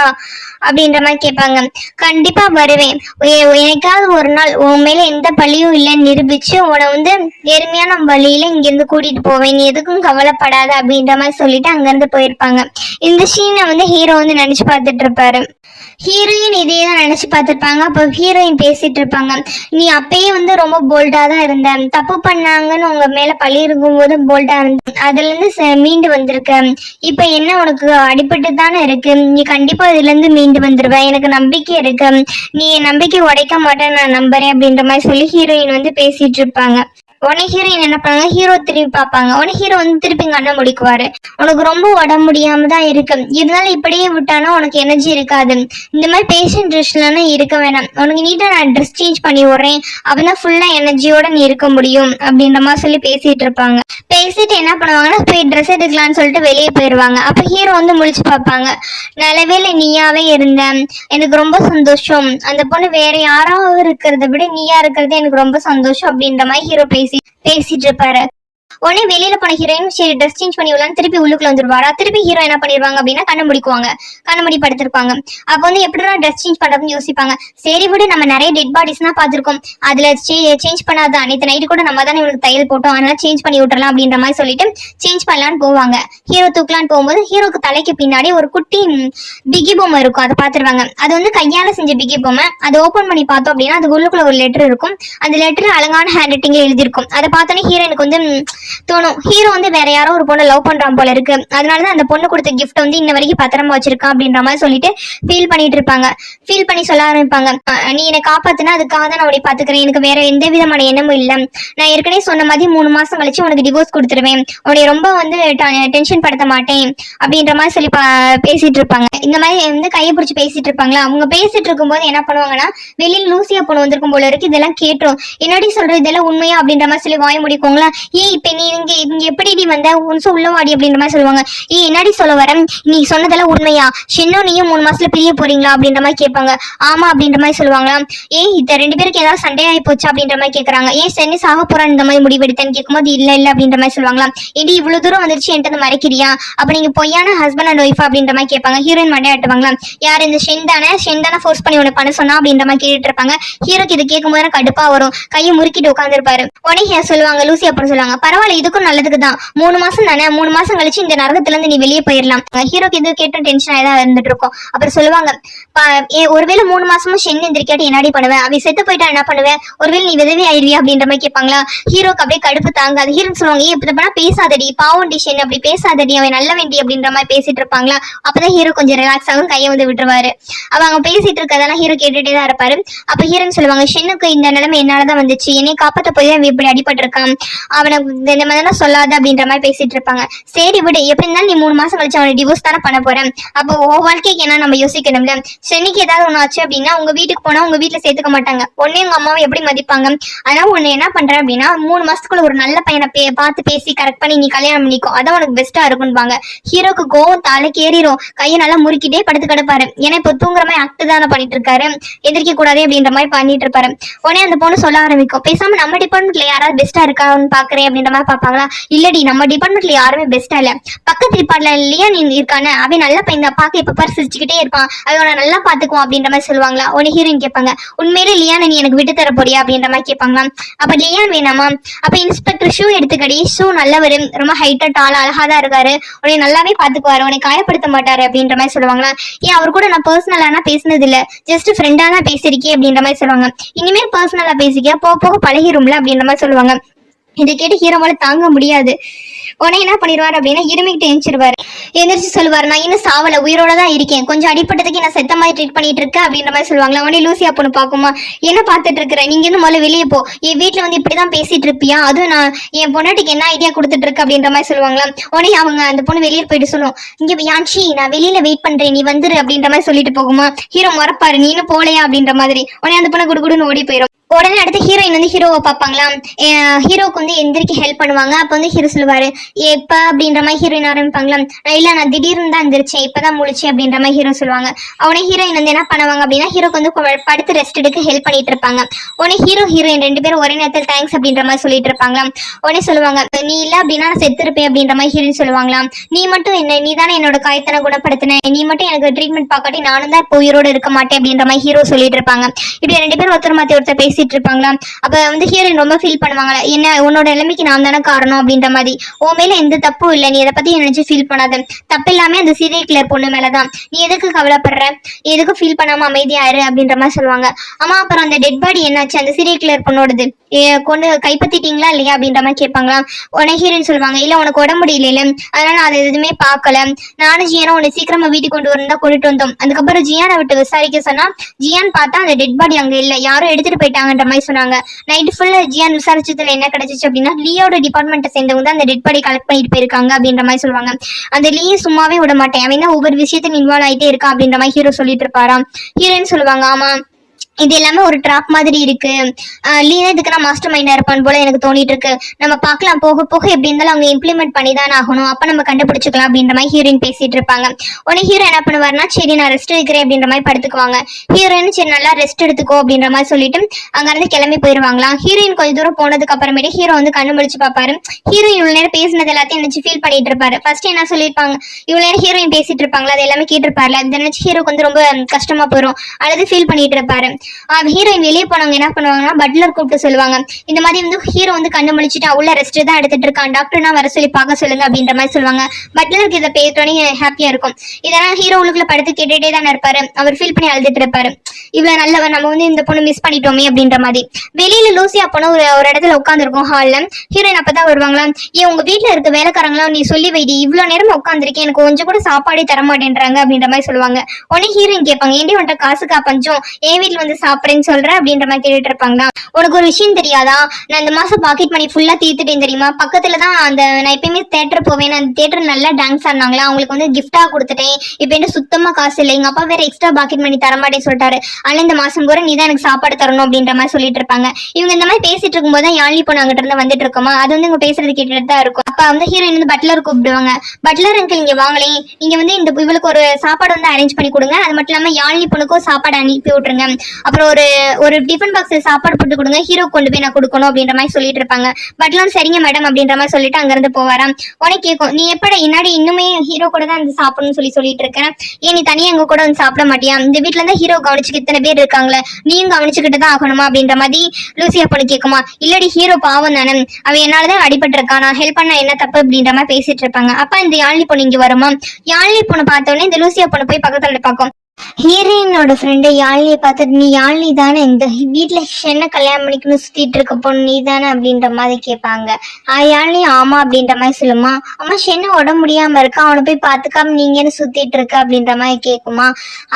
அப்படின்ற மாதிரி கேட்பாங்க. கண்டிப்பா வருவேன், எனக்காவது ஒரு நாள் உன் மேல எந்த பழியும் இல்லைன்னு நிரூபிச்சு உன்னை வந்து நேர்மையான வழியில இங்க இருந்து கூட்டிட்டு போவேன், நீ எதுக்கும் கவலைப்படாத அப்படின்ற மாதிரி சொல்லிட்டு அங்க இருந்து போயிருப்பாங்க. இந்த சீனை வந்து ஹீரோ வந்து நினைச்சு பார்த்துட்டு இருப்பாரு. ஹீரோயின் இதே தான் நினைச்சு பார்த்துருப்பாங்க. அப்போ ஹீரோயின் பேசிட்டு இருப்பாங்க, நீ அப்பயே வந்து ரொம்ப போல்டா தான் இருந்த, தப்பு பண்ணாங்கன்னு உங்க மேல பழி இருக்கும் போது போல்டா இருந்த, அதுல இருந்து மீண்டு வந்திருக்க, இப்ப என்ன உனக்கு அடிபட்டு தானே இருக்கு, நீ கண்டிப்பா இதுல இருந்து மீண்டு வந்துருவ, எனக்கு நம்பிக்கை இருக்கு, நீ நம்பிக்கை உடைக்க மாட்டேன்னு நான் நம்புறேன் அப்படின்ற மாதிரி சொல்லி ஹீரோயின் வந்து பேசிட்டு இருப்பாங்க. உடனே ஹீரோயின் என்ன பண்ணாங்க, ஹீரோ திரும்பி பார்ப்பாங்க. உடனே ஹீரோ வந்து திருப்பி கண்ணை முடிக்குவாரு, உனக்கு ரொம்ப உடம்பு முடியாம தான் இருக்கு, இருந்தாலும் இப்படியே விட்டானா உனக்கு எனர்ஜி இருக்காது, இந்த மாதிரி பேஷண்ட் ட்ரெஸ்லாம் இருக்க வேணாம், உனக்கு நீட்டா நான் ட்ரெஸ் சேஞ்ச் பண்ணி விடுறேன், அப்பதான் ஃபுல்லா எனர்ஜியோட நீ இருக்க முடியும் அப்படின்ற மாதிரி சொல்லி பேசிட்டு இருப்பாங்க. பேசிட்டு என்ன பண்ணுவாங்கன்னா போய் ட்ரெஸ் எடுக்கலாம்னு சொல்லிட்டு வெளியே போயிடுவாங்க. அப்ப ஹீரோ வந்து முழிச்சு பார்ப்பாங்க, நல்லவேளை நீயாவே இருந்த, எனக்கு ரொம்ப சந்தோஷம், அந்த பொண்ணு வேற யாராவது இருக்கிறத விட நீயா இருக்கிறது எனக்கு ரொம்ப சந்தோஷம் அப்படின்ற மாதிரி ஹீரோ பேசிட்டு இருப்பாரு. உடனே வெளியில போன ஹீரோயின் சரி ட்ரெஸ் சேஞ்ச் பண்ணி விடலாம் திருப்பி உள்ளுக்குள்ள வந்துருவாரா. திருப்பி ஹீரோ என்ன பண்ணிடுவாங்க அப்படின்னா கண்ணு முடிக்குவாங்க, கண்ணு முடி படுத்திருப்பாங்க. அப்போ வந்து எப்படிதான் ட்ரெஸ் சேஞ்ச் பண்றதுன்னு யோசிப்பாங்க. சரி விடு, நம்ம நிறைய டெட் பாடிஸ் தான் பார்த்திருக்கோம், அதுல சேஞ்ச் பண்ணாதான் நேற்று நைட்டு கூட நம்ம தானே இவனுக்கு தையல் போட்டோம், அதனால சேஞ்ச் பண்ணி விட்டுறலாம் அப்படின்ற மாதிரி சொல்லிட்டு சேஞ்ச் பண்ணலான்னு போவாங்க. ஹீரோ தூக்கலான்னு போகும்போது ஹீரோக்கு தலைக்கு பின்னாடி ஒரு குட்டி பிகி பொம்மை இருக்கும், அதை பார்த்துருவாங்க. அது வந்து கையால செஞ்ச பிகி பொம்மை. அதை ஓப்பன் பண்ணி பார்த்தோம் அப்படின்னா அது உள்ளுக்குள்ள ஒரு லெட்டர் இருக்கும். அந்த லெட்டர் அழகான ஹேண்ட் ரைட்டிங்ல எழுதியிருக்கும். அதை பார்த்தோன்னே ஹீரோனுக்கு வந்து தோணும், ஹீரோ வந்து வேற யாரோ ஒரு பொண்ணை லவ் பண்றான் போல இருக்கு, அதனாலதான் அந்த பொண்ணு கொடுத்த கிஃப்ட் வந்து இன்ன வரைக்கும் பத்திரமா வச்சிருக்கான் அப்படின்ற மாதிரி சொல்லிட்டு ஃபீல் பண்ணிட்டு இருப்பாங்க. ஃபீல் பண்ணி சொல்ல ஆரம்பிப்பாங்க, நீ என்னை காப்பாத்துனா அதுக்காக தான் நான் அப்படி பாத்துக்கிறேன், எனக்கு வேற எந்த விதமான எண்ணமும் இல்லை, நான் ஏற்கனவே சொன்ன மாதிரி 3 மாசம் கழிச்சு உனக்கு டிவோர்ஸ் கொடுத்துருவேன், உன்னை ரொம்ப வந்து டென்ஷன் படுத்த மாட்டேன் அப்படின்ற மாதிரி சொல்லி பேசிட்டு இருப்பாங்க. இந்த மாதிரி வந்து கையை பிடிச்சி பேசிட்டு இருப்பாங்களா. அவங்க பேசிட்டு இருக்கும்போது என்ன பண்ணுவாங்கன்னா வெளியில் லூசியா பொண்ணு வந்திருக்கும் போல இருக்கு. இதெல்லாம் கேட்டோம், என்னடி சொல்ற இதெல்லாம் உண்மையா அப்படின்ற மாதிரி சொல்லி வாய முடிக்கோங்களா. இப்ப நீ இங்க எப்படி வந்த உன்சம் உள்ளவாடி அப்படின்ற மாதிரி சொல்லுவாங்க. என்னடி சொல்ல வர, நீ சொன்னதெல்லாம் உண்மையா, ஷென்னோ நீயும் 3 மாசத்துல பிரிய போறீங்களா அப்படின்ற மாதிரி கேட்பாங்க. ஆமா அப்படின்ற மாதிரி சொல்லுவாங்களா. இந்த 2 பேருக்கு ஏதாவது சண்டை ஆகி போச்சு அப்படின்ற மாதிரி கேட்கறாங்க. சென்னி சாக போறான்னு இந்த மாதிரி முடிவெடுத்தேன்னு கேட்கும்போது இல்ல அப்படின்ற மாதிரி சொல்லுவாங்களா. ஏடி இவ்வளவு தூரம் வந்துருச்சு என்கிட்ட மறைக்கிறியா, அப்ப நீங்க பொய்யான ஹஸ்பண்ட் அண்ட் ஒய்ஃப் அப்படின்ற மாதிரி கேட்பாங்க. ஹீரோயின் மண்டே ஆட்டுவாங்களா. யார் இந்த ஷென் தானே ஃபோர்ஸ் பண்ணி உனக்கு பண்ண சொன்னா அப்படின்ற மாதிரி கேட்டுட்டு இருப்பாங்க. ஹீரோக்கு இது கேட்கும்போது கடுப்பா வரும், கையை முறுக்கிட்டு உட்காந்துருப்பாரு. உடனே சொல்லுவாங்க லூசி அப்புறம் சொல்லுவாங்க, பரவாயில்ல இதுக்கும் நல்லதுக்கு தான், 3 மாசம் தானே, 3 மாசம் கழிச்சு இந்த நரகத்துல இருந்து நீ வெளியே போயிடலாம். ஹீரோக்கு இது கேட்டும் டென்ஷன் ஆயிதான் இருந்துட்டு இருக்கும். அப்புறம் சொல்லுவாங்க, ஒருவேளை 3 மாசமும் ஷென் எந்திரிக்காட்டி என்னடி பண்ணுவேன், அவ செத்து போயிட்டா என்ன பண்ணுவேன், ஒருவேளை நீ விதவி ஆயிடுவியா அப்படின்ற மாதிரி கேட்பாங்களா. ஹீரோக்கு அப்படியே கடுப்பு தாங்காது. ஹீரோன்னு சொல்லுவாங்க, இப்படி பண்ணா பேசாதடி, பாவண்டி ஷென், அப்படி பேசாதடி, அவன் நல்ல வேண்டி அப்படின்ற மாதிரி பேசிட்டு இருப்பாங்களா. அப்பதான் ஹீரோ கொஞ்சம் ரிலாக்ஸ் ஆகும், கையை வந்து விட்டுருவாரு. அவங்க பேசிட்டு இருக்கதெல்லாம் ஹீரோ கேட்டுட்டே தான் இருப்பாரு. அப்ப ஹீரோன்னு சொல்லுவாங்க, ஷென்னுக்கு இந்த நிலைமை என்னாலதான் வந்துச்சு, என்னை காப்பாத்த போய் தான் இப்படி அடிபட்டு இருக்கான், அவனுக்கு இந்த மாதிரி சொல்லாத அப்படின்ற மாதிரி பேசிட்டு இருப்பாங்க. சரி விடு, எப்படி இருந்தாலும் நீ 3 மாசம் கழிச்சு அவனை டிவோர்ஸ் தானே பண்ண போறேன், அப்போ வாழ்க்கைக்கு என்ன நம்ம யோசிக்கணும்ல, ஷென்னிக்கு ஏதாவது ஒண்ணு ஆச்சு அப்படின்னா உங்க வீட்டுக்கு போனா உங்க வீட்டுல சேர்த்துக்க மாட்டாங்க, உடனே உங்க அம்மாவை எப்படி மதிப்பாங்க, அதனால உன்னை என்ன பண்றேன் அப்படின்னா 3 மாசத்துக்குள்ள ஒரு நல்ல பையனை பார்த்து பேசி கரெக்ட் பண்ணி நீ கல்யாணம் பண்ணிக்கோ, அதான் உனக்கு பெஸ்டா இருக்கும்பாங்க. ஹீரோக்கு கோவம் தலைக்கு ஏறிடும், கையை நல்லா முறுக்கிட்டே படுத்து கிடப்பாரு. ஏன்னா இப்போ தூங்குற மாதிரி ஆக்ட் தானே பண்ணிட்டு இருக்காரு, எதிர்க்க கூடாது அப்படின்ற மாதிரி பண்ணிட்டு இருப்பாரு. உடனே அந்த பொண்ணு சொல்ல ஆரம்பிக்கும், பேசாம நம்ம டிபார்ட்மெண்ட்ல யாராவது பெஸ்டா இருக்கான்னு பாக்குறேன் அப்படின்ற மாதிரி பாப்பாங்களா. இல்லடி நம்ம டிபார்ட்மெண்ட்ல யாருமே பெஸ்டா இல்ல, பக்கத்து டிபார்ட்மெண்ட்லயே நீ இருக்கானே அவன் நல்ல பையன் தான், பாக்க எப்ப பாரு சிரிச்சுக்கிட்டே இருப்பான், அவனை நல்லா பாத்துக்குவோம் அப்படின்ற மாதிரி சொல்லுவாங்களா. உடனே ஹீரோயின் கேட்பாங்க, உண்மையிலே லியான் நீ எனக்கு விட்டு தர போறியா அப்படின்ற மாதிரி கேட்பாங்களா. அப்ப லியான் வேணாமா, அப்ப இன்ஸ்பெக்டர் ஷூ எடுத்துக்கடி, ஷூ நல்லவரு, ரொம்ப ஹைட்டா டாலா அழகாதான் இருக்காரு, உடனே நல்லாவே பாத்துக்குவாரு, உன்னை காயப்படுத்த மாட்டாரு அப்படின்ற மாதிரி சொல்லுவாங்களா. அவர் கூட நான் பர்சனலானா பேசினது இல்ல, ஜஸ்ட் ஃப்ரெண்டா தான் பேசிருக்கேன் அப்படின்ற மாதிரி சொல்லுவாங்க. இனிமேல் பர்சனலா பேசிக்க போக போக பழகிரும்ல அப்படின்ற மாதிரி சொல்லுவாங்க. இதை கேட்டு ஹீரோவால தாங்க முடியாது. உடனே என்ன பண்ணிடுவாரு அப்படின்னா இருமிக்கிட்டு எந்திரிச்சிருவாரு. எந்திரிச்சு சொல்லுவாரு, நான் இன்னும் சாவல, உயிரோட தான் இருக்கேன், கொஞ்சம் அடிப்பட்டதுக்கு நான் செத்த மாதிரி ட்ரீட் பண்ணிட்டு இருக்கேன் அப்படின்ற மாதிரி சொல்லுவாங்களா. உடனே லூசியா பொண்ணு பாக்குமா, என்ன பாத்துட்டு இருக்கிற, நீங்க இருந்து முதல்ல வெளியே போ, என் வீட்டுல வந்து இப்படிதான் பேசிட்டு இருப்பியா, அதுவும் நான் என் பொண்ணாட்டுக்கு என்ன ஐடியா கொடுத்துட்டு இருக்கு அப்படின்ற மாதிரி சொல்லுவாங்களா. உடனே அவங்க அந்த பொண்ணு வெளியே போயிட்டு சொல்லுவோம், இங்க யான்ஷி நான் வெளியில வெயிட் பண்றேன், நீ வந்துரு அப்படின்ற மாதிரி சொல்லிட்டு போகுமா. ஹீரோ மறப்பாரு, நீனும் போலையா அப்படின்ற மாதிரி. உடனே அந்த பொண்ணு குடுகுடுன்னு ஓடி போயிடும். உடனே அடுத்து ஹீரோயின் வந்து ஹீரோவை பார்ப்பாங்களா. ஹீரோக்கு வந்து எந்திரிக்க ஹெல்ப் பண்ணுவாங்க. அப்போ வந்து ஹீரோ சொல்லுவாரு, எப்ப அப்படின்ற மாதிரி ஹீரோயின் ஆரம்பிப்பாங்களா. இல்ல நான் திடீர்னு தான் எந்திரிச்சேன், இப்பதான் முழிச்சேன் அப்படின்ற மாதிரி ஹீரோ சொல்லுவாங்க. உடனே ஹீரோயின் வந்து என்ன பண்ணுவாங்க அப்படின்னா ஹீரோக்கு வந்து படுத்து ரெஸ்ட் எடுக்க ஹெல்ப் பண்ணிட்டு இருப்பாங்க. உடனே ஹீரோயின் 2 பேரும் ஒரே நேரத்தில் தேங்க்ஸ் அப்படின்ற மாதிரி சொல்லிட்டு இருப்பாங்களா. உடனே சொல்லுவாங்க, நீ இல்ல அப்படின்னா நான் செத்து இருப்பேன் அப்படின்ற மாதிரி ஹீரோயின் சொல்லுவாங்களாம். நீ மட்டும் என்ன, நீ தானே என்னோட காயத்தனை குணப்படுத்தின, நீ மட்டும் எனக்கு ட்ரீட்மெண்ட் பார்க்காட்டி நானும் தான் இப்போ உயிரோடு இருக்க மாட்டேன் அப்படின்ற மாதிரி ஹீரோ சொல்லிட்டு இருப்பாங்க. இப்படி 2 பேரும் ஒருத்தர் மாத்தி ஒருத்தர் பேசிட்டு இருப்பாங்களா. அப்ப வந்து ஹீரோயின் ரொம்ப ஃபீல் பண்ணுவாங்களா, என்ன உன்னோட நிலைமைக்கு நான் தானே காரணம் அப்படின்ற மாதிரி. உன் மேல எந்த தப்பும் இல்லை, நீ அதை பத்தி நினைச்சு ஃபீல் பண்ணாத, தப்பு எல்லாமே அந்த சீரியல் கிளர் பொண்ணு மேலதான், நீ எதுக்கு கவலைப்படுற, எதுக்கு ஃபீல் பண்ணாம அமைதியாரு அப்படின்ற மாதிரி சொல்லுவாங்க. ஆமா அப்புறம் அந்த டெட் பாடி என்னாச்சு, அந்த சீரியல் கிளர் பொண்ணோடது கொண்டு கைப்பற்றிட்டீங்களா இல்லையா அப்படின்ற மாதிரி கேட்பாங்களா. உடனே ஹீரோயின் சொல்லுவாங்க, இல்ல உனக்கு உடம்பு முடியல, அதனால நான் அதை எதுவுமே பார்க்கல, நானும் ஜியானும் உன்னை சீக்கிரமா வீட்டுக்கு கொண்டு வரணும் கொண்டுட்டு வந்தோம். அதுக்கப்புறம் ஜியானை விட்டு விசாரிக்க சொன்னா ஜியான் பார்த்தா அந்த டெட் பாடி அங்க இல்ல, யாரும் எடுத்துட்டு போயிட்டாங்கன்ற மாதிரி சொன்னாங்க. நைட்டு ஃபுல்லா ஜியான் விசாரிச்சதுல என்ன கிடைச்சிச்சு அப்படின்னா லியோட டிபார்ட்மெண்ட்டை சேர்ந்தவங்க தான் அந்த டெட் பாடி கலெக்ட் பண்ணிட்டு போயிருக்காங்க அப்படின்ற மாதிரி சொல்லுவாங்க. அந்த லியை சும்மாவே விட மாட்டேன், அவன் ஒவ்வொரு விஷயத்தையும் இன்வால்வ் ஆயிட்டே இருக்கா அப்படின்ற மாதிரி ஹீரோ சொல்லிட்டு இருப்பாராம். ஹீரோயின் சொல்லுவாங்க, ஆமா இது எல்லாமே ஒரு ட்ராப் மாதிரி இருக்கு. லீ தான் இதுக்கு நான் மாஸ்டர் மைண்டா இருப்பான் போல எனக்கு தோணிட்டு இருக்கு. நம்ம பார்க்கலாம், போக போக எப்படி இருந்தாலும் அவங்க இம்ப்ளிமெண்ட் பண்ணி தான் ஆகணும், அப்ப நம்ம கண்டுபிடிச்சிக்கலாம் அப்படின்ற மாதிரி ஹீரோயின் பேசிட்டு இருப்பாங்க. உடனே ஹீரோ என்ன பண்ணுவாருன்னா, சரி நான் ரெஸ்ட் எடுக்கிறேன் அப்படின்ற மாதிரி படுத்துக்குவாங்க. ஹீரோயின் சரி நல்லா ரெஸ்ட் எடுத்துக்கோ அப்படின்ற மாதிரி சொல்லிட்டு அங்க இருந்து கிளம்பி போயிருவாங்களாம். ஹீரோயின் கொஞ்சம் தூரம் போனதுக்கு அப்புறமேட்டு ஹீரோ வந்து கண்ணு முடிச்சு பார்ப்பாரு. ஹீரோயின் இவ்வளவு நேரம் பேசினது எல்லாத்தையும் நினைச்சு ஃபீல் பண்ணிட்டு இருப்பாரு. ஃபர்ஸ்ட் என்ன சொல்லியிருப்பாங்க, இவ்வளவு நேரம் ஹீரோயின் பேசிட்டு இருப்பாங்களா, அது எல்லாமே கேட்டிருப்பாருல, அதை நினைச்சு ஹீரோக்கு வந்து ரொம்ப கஷ்டமா போயிடும், அதாவது ஃபீல் பண்ணிட்டு இருப்பாரு. ஹீரோயின் வெளியே போனவங்க என்ன பண்ணுவாங்கன்னா, பட்லர் கூப்பிட்டு சொல்லுவாங்க, இந்த மாதிரி வந்து ஹீரோ வந்து கண்ணு முழிச்சுட்டு உள்ள ரெஸ்ட் தான் எடுத்துட்டு இருக்கான், டாக்டர்னா வர சொல்லி பார்க்க சொல்லுங்க அப்படின்ற மாதிரி சொல்லுவாங்க. பட்லருக்கு இதை பேசிட்டோன்னே ஹாப்பியா இருக்கும். இதெல்லாம் ஹீரோ உள்ளுக்குள்ள படுத்து கேட்டுட்டே தானே இருப்பாரு. அவர் ஃபீல் பண்ணி அழுதுட்டு இருப்பாரு, இவ்வளவு நல்லவன், நம்ம வந்து இந்த பொண்ணு மிஸ் பண்ணிட்டோமே அப்படின்ற மாதிரி. வெளியில லூசியா பொண்ணு ஒரு இடத்துல உட்காந்துருக்கும் ஹால்ல. ஹீரோயின் அப்பதான் வருவாங்களா, ஏன் உங்க வீட்டுல இருக்க வேலைக்காரங்களாம் நீ சொல்லி வைடி, இவ்வளவு நேரம் உட்காந்துருக்கேன், எனக்கு கொஞ்சம் கூட சாப்பாடே தர மாட்டேன்றாங்க அப்படின்ற மாதிரி சொல்லுவாங்க. உடனே ஹீரோயின் கேட்பாங்க, ஏண்டி உன்ட்ட காசுக்கா பஞ்சம், என் வீட்டுல வந்து சாப்பிட்றேன்னு சொல்றேன் அப்படின்ற மாதிரி கேட்டுட்டு இருப்பாங்களா. உனக்கு ஒரு விஷயம் தெரியாதா, நான் இந்த மாசம் பாக்கெட் மணி ஃபுல்லா தீர்த்துட்டேன் தெரியுமா, பக்கத்துல தான் அந்த நான் எப்பயுமே தியேட்டர் போவேன், அந்த தியேட்டர் நல்லா டான்ஸ் ஆடினாங்களா, அவங்களுக்கு வந்து கிஃப்டா கொடுத்துட்டேன், இப்ப என்ன சுத்தமா காசு இல்லை, எங்க அப்பா வேற எக்ஸ்ட்ரா பாக்கெட் மணி தரமாட்டேன்னு சொல்லிட்டாரு, ஆனா இந்த மாசம் கூட நீ தான் எனக்கு சாப்பாடு தரணும் அப்படின்ற மாதிரி சொல்லிட்டு இருப்பாங்க. இவங்க இந்த மாதிரி பேசிட்டு இருக்கும்போது தான் யாழ்னி பொண்ணு அங்கிட்ட இருந்து வந்துட்டு இருக்கோமா, அது வந்து இவங்க பேசுறது கேட்டுட்டு தான் இருக்கும். அப்ப வந்து ஹீரோயின் வந்து பட்லர் கூப்பிடுவாங்க, பட்லர் அங்கிள் இங்க வாங்களே, நீங்க வந்து இந்த இவளுக்கு ஒரு சாப்பாடு வந்து அரேஞ்ச் பண்ணி கொடுங்க, அது மட்டும் இல்லாம யாழ்னி பொண்ணுக்கும் சாப்பாடு அனுப்பி விட்டுருங்க, அப்புறம் ஒரு டிஃபன் பாக்ஸ் சாப்பாடு போட்டு கொடுங்க, ஹீரோ கொண்டு போய் நான் கொடுக்கணும் அப்படின்ற மாதிரி சொல்லிட்டு இருப்பாங்க. பட்லர் சரிங்க மேடம் அப்படின்ற மாதிரி சொல்லிட்டு அங்க இருந்து போவாராம். உனக்கு கேட்கும், நீ எப்படி இன்னாடி இன்னுமே ஹீரோ கூட தான் வந்து சாப்பிடணும்னு சொல்லிட்டு இருக்கேன், ஏன் நீ தனியா எங்க கூட வந்து சாப்பிட மாட்டியா, இந்த வீட்டுல இருந்தா ஹீரோ கவனிச்சுக்கு இத்தனை பேர் இருக்காங்களே, நீயும் கவனிச்சுக்கிட்டு தான் ஆகணுமா அப்படின்ற மாதிரி லூசியா பொண்ணு கேட்குமா. இல்லடி ஹீரோ பாவம் தானே, அவன் என்னாலதான் அடிபட்டு இருக்கான், நான் ஹெல்ப் பண்ண என்ன தப்பு அப்படின்ற மாதிரி பேசிட்டு இருப்பாங்க. அப்ப இந்த யாழ்னி பொண்ணு இங்க வருமா, யாழ்னி பொண்ணு பார்த்தோன்னே இந்த லூசியா பொண்ணு போய் பக்கத்துல பார்க்கும். ஹீரோயினோட ஃப்ரெண்டு யாழ்னியை பார்த்துட்டு, நீ யாழ்னி தானே இந்த வீட்டுல என்ன கல்யாணம் பண்ணிக்கணும் சுத்திட்டு இருக்க பொண்ணு நீ தானே அப்படின்ற மாதிரி கேட்பாங்க. யாழ்னி ஆமா அப்படின்ற மாதிரி சொல்லுமா. அம்மா ஷென்னு உடம்பு முடியாம இருக்கா, அவனை போய் பார்த்துக்காம நீங்க என்ன சுத்திட்டு இருக்க அப்படின்ற மாதிரி கேட்குமா.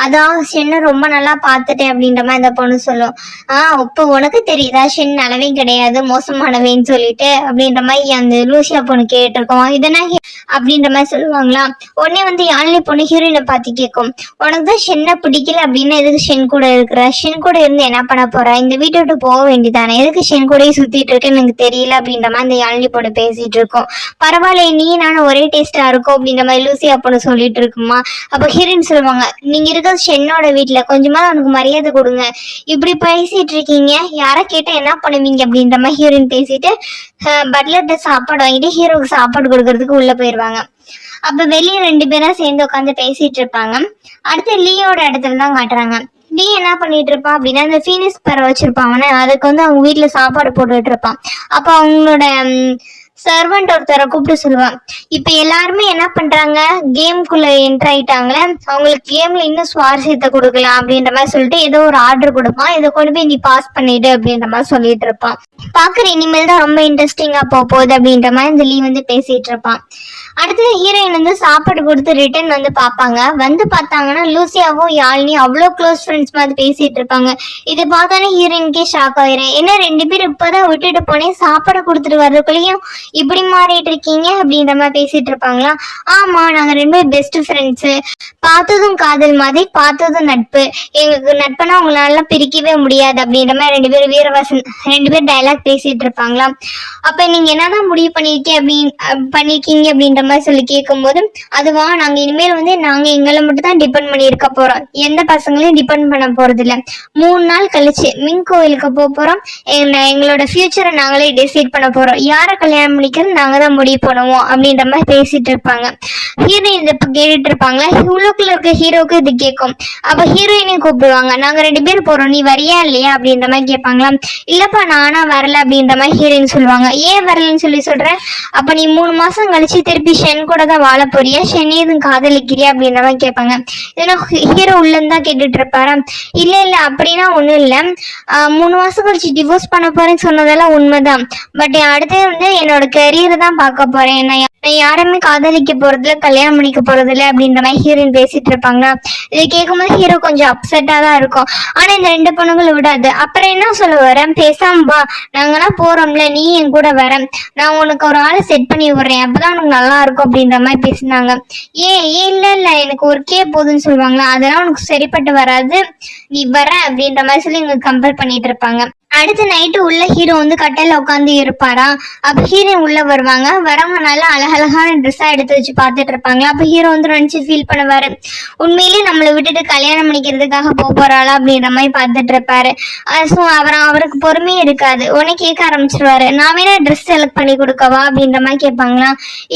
அதான் ஷென்னு ரொம்ப நல்லா பார்த்துட்டேன் அப்படின்ற மாதிரி அந்த பொண்ணு சொல்லும். இப்போ உனக்கு தெரியுதா ஷென் நல்லவே கிடையாது மோசமானவேன்னு சொல்லிட்டு அப்படின்ற மாதிரி அந்த லூசியா பொண்ணு கேட்டிருக்கோம். இதெல்லாம் அப்படின்ற மாதிரி சொல்லுவாங்களா. உடனே வந்து யாழ்னி பொண்ணு ஹீரோயினை பார்த்து கேட்கும், உனக்கு தான் ஷென்னை பிடிக்கல அப்படின்னா எதுக்கு ஷென் கூட இருக்கிற, ஷென் கூட இருந்து என்ன பண்ண போற, இந்த வீட்டை விட்டு போக வேண்டியதானே, எதுக்கு ஷென் கூடயே சுத்திட்டு இருக்குன்னு எனக்கு தெரியல அப்படின்ற மாதிரி அந்த யாழ்னி பொண்ணு பேசிட்டு இருக்கோம். பரவாயில்ல நீ நானும் ஒரே டேஸ்டா இருக்கும் அப்படின்ற மாதிரி லூசியா பொண்ணு சொல்லிட்டு இருக்குமா. அப்ப ஹீரோயின் சொல்லுவாங்க, நீங்க இருக்கிறது ஷென்னோட வீட்டுல, கொஞ்சமா உனக்கு மரியாதை கொடுங்க, இப்படி பேசிட்டு இருக்கீங்க, யாரை கேட்டா என்ன பண்ணுவீங்க அப்படின்ற மாதிரி ஹீரோயின் பேசிட்டு பட்லர்கிட்ட சாப்பாடு வாங்கிட்டு ஹீரோக்கு சாப்பாடு கொடுக்கறதுக்கு உள்ள போயிருவாங்க. அப்ப வெளியே 2 பேரும் சேர்ந்து உட்காந்து பேசிட்டு இருப்பாங்க. அடுத்து லீயோட இடத்துல தான் காட்டுறாங்க. லீ என்ன பண்ணிட்டு இருப்பான் அப்படின்னா, இந்த ஃபீனிக்ஸ் பறவை வச்சிருப்பாங்க, அதுக்கு வந்து அவங்க வீட்டுல சாப்பாடு போட்டுட்டு இருப்பான். அப்ப அவங்களோட சர்வெண்ட் ஒருத்தரை கூப்பிட்டு சொல்லுவான், இப்ப எல்லாருமே என்ன பண்றாங்க, கேம்குள்ள என்டர் ஆயிட்டாங்களே, அவங்களுக்கு கேம்ல இன்னும் சுவாரஸ்யத்தை கொடுக்கலாம் அப்படின்ற மாதிரி சொல்லிட்டு ஏதோ ஒரு ஆர்டர் கொடுப்பான், இதை கொண்டு போய் நீ பாஸ் பண்ணிடு அப்படின்ற மாதிரி சொல்லிட்டு இருப்பான். பாக்குற இனிமேல் தான் ரொம்ப இன்ட்ரெஸ்டிங்கா போகுது அப்படின்ற மாதிரி இந்த லீ வந்து பேசிட்டு இருப்பான். அடுத்தது ஹீரோயின் வந்து சாப்பாடு கொடுத்து ரிட்டர்ன் வந்து பார்ப்பாங்க. வந்து பார்த்தாங்கன்னா லூசியாவும் யாழ்னி அவ்வளோ க்ளோஸ் ஃப்ரெண்ட்ஸ் மாதிரி பேசிட்டு இருப்பாங்க. இதை பார்த்தானே ஹீரோயினுக்கே ஷாக் ஆயிரும். என்ன 2 பேரும் இப்பதான் விட்டுட்டு போனேன், சாப்பாடு கொடுத்துட்டு வர்றதுக்குள்ளேயும் இப்படி மாறிட்டு இருக்கீங்க அப்படின்ற மாதிரி பேசிட்டு இருப்பாங்களா. ஆமா நாங்க 2 பேரும் பெஸ்ட் ஃப்ரெண்ட்ஸு, பார்த்ததும் காதல் மாதிரி பார்த்ததும் நட்பு, எங்களுக்கு நட்புனா உங்களால பிரிக்கவே முடியாது அப்படின்ற மாதிரி 2 பேரும் வீரவாசன் 2 பேர் டைலாக் பேசிட்டு இருப்பாங்களா. அப்ப நீங்க என்னதான் முடிவு பண்ணிருக்கீங்க அப்படின்ற மாதிரி சொல்லி கேட்கும் போது, அதுவா நாங்க இனிமேல் வந்து நாங்க எங்களை மட்டும் தான் டிபெண்ட் பண்ணி இருக்க போறோம், எந்த பசங்களையும் டிபெண்ட் பண்ண போறது இல்ல, 3 நாள் கழிச்சு மின் கோயிலுக்கு போறோம், எங்களோட ஃபியூச்சரை நாங்களே டிசைட் பண்ண போறோம், யாரை கல்யாணம் பண்ணிக்கிறது நாங்க தான் முடிவு பண்ணுவோம் அப்படின்ற மாதிரி பேசிட்டு இருப்பாங்க. ஹீரோயின் இதை கேட்டுட்டு இருப்பாங்க. உள்ளுக்குள்ள இருக்க ஹீரோக்கு இது கேட்கும். அப்ப ஹீரோயினையும் கூப்பிடுவாங்க, நாங்க 2 பேர் போறோம், நீ வரியா இல்லையா அப்படின்ற மாதிரி கேட்பாங்களா. இல்லப்பா நானா வரல அப்படின்ற மாதிரி ஹீரோயின் சொல்லுவாங்க. ஏன் வரலன்னு சொல்லி சொல்றேன், அப்ப நீ 3 மாசம் கழிச்சு திருப்பி ஷென் கூட தான் வாழ போறியா, ஷென் எதுவும் காதலிக்கிறியா அப்படின்ற மாதிரி கேட்பாங்க. இதெல்லாம் ஹீரோ உள்ளந்தான் கேட்டுட்டு இருப்பாரா. இல்ல அப்படின்னா ஒண்ணும் இல்ல, 3 மாசம் கழிச்சு டிவோர்ஸ் பண்ண போறேன்னு சொன்னதெல்லாம் உண்மைதான், பட் அடுத்து வந்து என்னோட கரியர் தான் பார்க்க போறேன், நான் நான் யாருமே காதலிக்க போறதில்ல, கல்யாணம் பண்ணிக்க போறதில்ல அப்படின்ற மாதிரி ஹீரோயின் பேசிட்டு இருப்பாங்க. இதை கேட்கும்போது ஹீரோ கொஞ்சம் அப்செட்டா தான் இருக்கும். ஆனா இந்த ரெண்டு பொண்ணுங்களும் விடாது. அப்புறம் என்ன சொல்ல வரேன், பேசாம வா, நாங்கெல்லாம் போறோம்ல, நீ என் கூட வர, நான் உனக்கு ஒரு ஆளை செட் பண்ணி விடுறேன், அப்பதான் உனக்கு நல்லா இருக்கும் அப்படின்ற மாதிரி பேசினாங்க. இல்ல இல்ல எனக்கு ஒர்க்கே போதுன்னு சொல்லுவாங்களா, அதெல்லாம் உனக்கு சரிப்பட்டு வராது, நீ வர அப்படின்ற மாதிரி சொல்லி இவங்க கம்பேர் பண்ணிட்டு இருப்பாங்க. அடுத்த நைட்டு உள்ள ஹீரோ வந்து கட்டையில உட்காந்து இருப்பாரா. அப்ப ஹீரோயின் உள்ள வருவாங்க. வரவங்க நல்லா அழகழகான ட்ரெஸ்ஸா எடுத்து வச்சு பார்த்துட்டு இருப்பாங்க. அப்ப ஹீரோ வந்து நினைச்சு ஃபீல் பண்ணுவாரு, உண்மையிலேயே நம்மளை விட்டுட்டு கல்யாணம் பண்ணிக்கிறதுக்காக போறாளா அப்படின்ற மாதிரி பார்த்துட்டு இருப்பாரு. ஸோ அவருக்கு பொறுமையே இருக்காது. உடனே கேட்க ஆரம்பிச்சிருவாரு, நான் வேணா ட்ரெஸ் செலக்ட் பண்ணி கொடுக்கவா அப்படின்ற மாதிரி கேட்பாங்களா.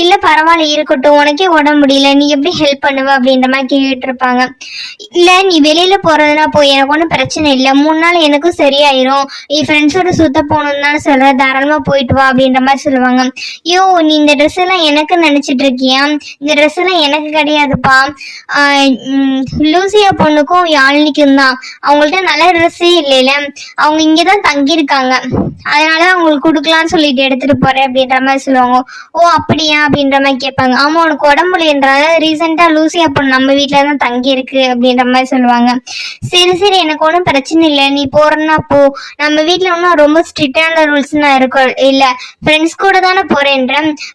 இல்ல பரவாயில்ல இருக்கட்டும், உனக்கே உடம்பு முடியல, நீ எப்படி ஹெல்ப் பண்ணுவ அப்படின்ற மாதிரி கேட்டு இருப்பாங்க. இல்ல நீ வெளியில போறதுனா போய், எனக்கு ஒன்றும் பிரச்சனை இல்லை, 3 நாள் எனக்கும் சரியாயிரும், நீ ஃப்ரெண்ட்ஸோட சுத்த போகணும்னு சொல்ற, தாராளமா போயிட்டு வா அப்படின்ற மாதிரி சொல்லுவாங்க. ஐயோ நீ இந்த ட்ரெஸ் எல்லாம் எனக்கு நினைச்சிட்டு இருக்கியா, இந்த ட்ரெஸ் எல்லாம் எனக்கு கிடையாதுப்பா, லூசியா பொண்ணுக்கும் யாழ்னிக்கும் தான், அவங்கள்ட்ட நல்ல ட்ரெஸ்ஸே இல்லைல, அவங்க இங்கதான் தங்கியிருக்காங்க, அதனால அவங்களுக்கு கொடுக்கலான்னு சொல்லிட்டு எடுத்துட்டு போறேன் அப்படின்ற மாதிரி சொல்லுவாங்க. ஓ அப்படியா அப்படின்ற மாதிரி கேட்பாங்க. ஆமா உனக்கு உடம்பு முடியன்றால ரீசெண்டா லூசியா பொண்ணு நம்ம வீட்டுல தான் தங்கி இருக்கு அப்படின்ற மாதிரி சொல்லுவாங்க. சரி எனக்கு ஒன்றும் பிரச்சனை இல்லை, நீ போறன்னா போ, நம்ம வீட்டுல ஒன்றும் ரொம்ப ஸ்ட்ரிக்டான ரூல்ஸ்லாம் இருக்கும் இல்ல, ஃப்ரெண்ட்ஸ் கூட தானே போறேன்ற,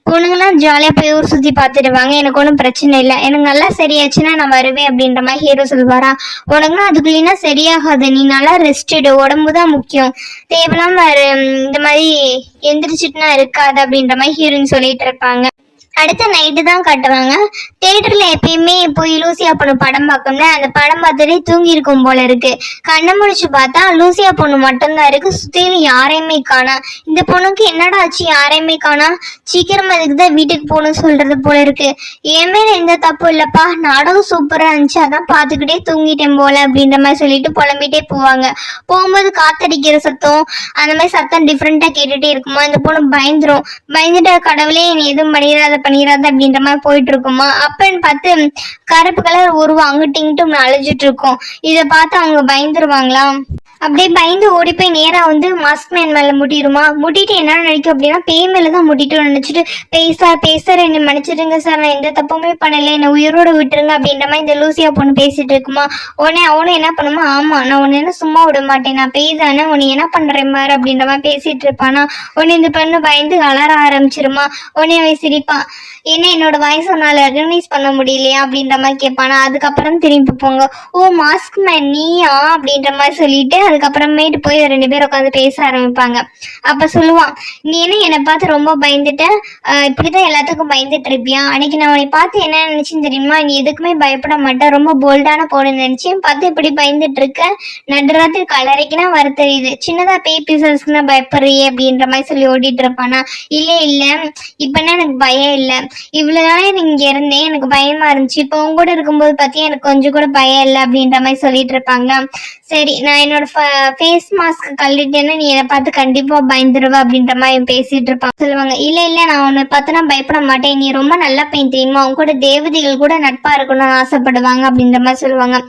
பொண்ணுங்கெல்லாம் ஜாலியா போய் ஊர் சுத்தி பார்த்துடுவாங்க, எனக்கு ஒன்றும் பிரச்சனை இல்லை, எனக்கு நல்லா சரியாச்சுன்னா நான் வருவேன் அப்படின்ற மாதிரி ஹீரோ சொல்வாரா. உனக்குன்னா அதுக்குள்ளேனா சரியாகாது, நீ நல்லா ரெஸ்ட் எடு, உடம்பு தான் முக்கியம், தேவையில்லாம இந்த மாதிரி எந்திரிச்சிட்டுனா இருக்காது அப்படின்ற மாதிரி ஹீரோயின் சொல்லிட்டு இருப்பாங்க. அடுத்த நைட்டு தான் காட்டுவாங்க. தியேட்டர்ல எப்பயுமே போய் லூசியா பொண்ணு படம் பார்க்கணும்னா அந்த படம் பார்த்துட்டே தூங்கி இருக்கும் போல இருக்கு. கண்ணை முடிச்சு பார்த்தா லூசியா பொண்ணு மட்டும்தான் இருக்கு, சுத்திலும் யாரையுமே காணா. இந்த பொண்ணுக்கு என்னடா ஆச்சு, யாரையுமே காணா, சீக்கிரமா அதுக்கு தான் வீட்டுக்கு போகணும்னு சொல்றது போல இருக்கு. என் மேல எந்த தப்பு இல்லப்பா, நாடகம் சூப்பரா இருந்துச்சு, அதான் பார்த்துக்கிட்டே தூங்கிட்டேன் போல அப்படின்ற மாதிரி சொல்லிட்டு புலம்பிட்டே போவாங்க. போகும்போது காத்தடிக்கிற சத்தம், அந்த மாதிரி சத்தம் டிஃப்ரெண்டா கேட்டுட்டே இருக்குமா. இந்த பொண்ணு பயந்துட்ட, கடவுளே நீ எதுவும் பண்ணிடாத அப்படின்ற மாதிரி போயிட்டு இருக்குமா. அப்பன்னு பார்த்து கருப்பு கலர் உருவம் அங்கிட்டு இங்கிட்டும் அழைஞ்சிட்டு இருக்கும். இதை பார்த்து அவங்க பயந்துருவாங்களா. அப்படியே பயந்து ஓடி போய் நேரா வந்து மாஸ்க் மேன் மேல முட்டிடுமா. முட்டிட்டு என்ன நினைக்கும் அப்படின்னா பேய் மேலதான் முட்டிட்டு நினைச்சிட்டு, பேசார் என்னை மன்னிச்சிடுங்க சார், நான் எந்த தப்புமே பண்ணல, என்னை உயிரோட விட்டுருங்க அப்படின்ற மாதிரி இந்த லூசியா பொண்ணு பேசிட்டு இருக்குமா. உடனே அவனும் என்ன பண்ணுமா, ஆமா நான் உன்னை என்ன சும்மா விட மாட்டேன், நான் பேய் தானே, உன்னை என்ன பண்றேன் மாதிரி அப்படின்ற மாதிரி பேசிட்டு இருப்பானா. உடனே இந்த பொண்ணு பயந்து அலற ஆரம்பிச்சிருமா. உடனே அவன் சிரிப்பான், என்ன என்னோட வாய்ஸ் உன்னால ரெகனைஸ் பண்ண முடியலையா அப்படின்ற மாதிரி கேட்பானா. அதுக்கப்புறம் திரும்பி போங்க, ஓ மாஸ்க் மேன் நீயா அப்படின்ற மாதிரி சொல்லிட்டு அதுக்கப்புறமேட்டு போய் 2 பேர் உட்காந்து பேச ஆரம்பிப்பாங்க. அப்ப சொல்லுவான், நீ என்ன என்னை பார்த்து ரொம்ப பயந்துட்ட, இப்படிதான் எல்லாத்துக்கும் பயந்துட்டு இருப்பியா, அன்னைக்கு நான் உன்னை பார்த்து என்ன நினைச்சேன்னு தெரியுமா, நீ எதுக்குமே பயப்பட மாட்டேன், ரொம்ப போல்டான பொண்ணு நினைச்சேன், பார்த்து இப்படி பயந்துட்டு இருக்க, நடுராத்திரி கலரைக்குன்னா வர தெரியுது, சின்னதா பேய் பீசல்ஸ்க்குன்னா பயப்படுறியே அப்படின்ற மாதிரி சொல்லி ஓடிட்டு இருப்பானா. இல்ல இப்பன்னா எனக்கு பயம் இல்லை, இவ்வளவு நாளே இங்க இருந்தேன், எனக்கு பயமா இருந்துச்சு, இப்போ உங்க கூட இருக்கும்போது பார்த்தியா எனக்கு கொஞ்சம் கூட பயம் இல்லை அப்படின்ற மாதிரி சொல்லிட்டு இருப்பாங்க. சரி நான் என்னோட ஃபேஸ் மாஸ்க் கழட்டிட்டேன்னா நீ என்னை பார்த்து கண்டிப்பா பயந்துருவ அப்படின்ற மாதிரி பேசிட்டு இருப்பாங்க. சொல்லுவாங்க, இல்ல நான் உன்னை பார்த்தனா பயப்பட மாட்டேன், நீ ரொம்ப நல்ல பையன் தெரியுமா, அவங்க கூட தேவதைகள் கூட நட்பா இருக்கணும்னு ஆசைப்படுவாங்க அப்படின்ற மாதிரி சொல்லுவாங்க.